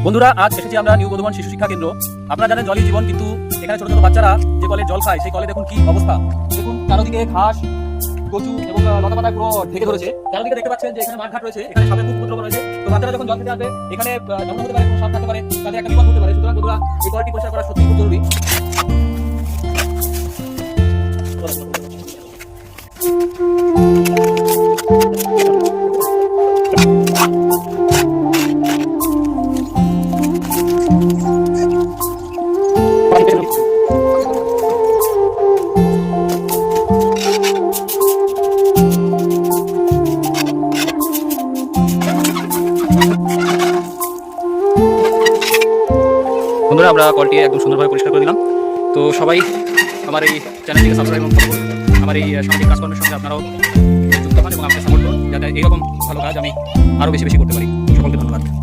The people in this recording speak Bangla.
বন্ধুরা, আজ এসেছি আমরা নিউ বর্ধমান শিশু শিক্ষা কেন্দ্র। আপনারা জানেন জলই জীবন, কিন্তু এখানে ছোট ছোট বাচ্চারা যে কলে জল খায় সেই কলে দেখুন কি অবস্থা। দেখুন চারদিকে ঘাস, কচু এবং লতাপাতা পুরো ঢেকে ধরেছে। চারদিকে দেখতে পাচ্ছেন যে এখানে মাঠঘাট রয়েছে, এখানে সাপের খুব উপদ্রব রয়েছে। তো বাচ্চারা যখন জল খেতে আসবে এখানে যেমন হতে পারে কোনো সাপ থাকতে পারে, তাদের একটা বিপদ হতে পারে। সুতরাং বন্ধুরা, এই কলটি পরিষ্কার করা সত্যি খুব জরুরি। বন্ধুরা, আমরা কলটি একদম সুন্দরভাবে পরিষ্কার করে দিলাম। তো সবাই আমার এই চ্যানেলটিকে সাবস্ক্রাইব এবং ফলো করুন। আমার এই সামাজিক কাজকর্মের সঙ্গে আপনারাও যুক্ত হন এবং আমাকে সাপোর্ট করুন, যাতে এইরকম ভালো কাজ আমি আরও বেশি বেশি করতে পারি। সকলকে ধন্যবাদ।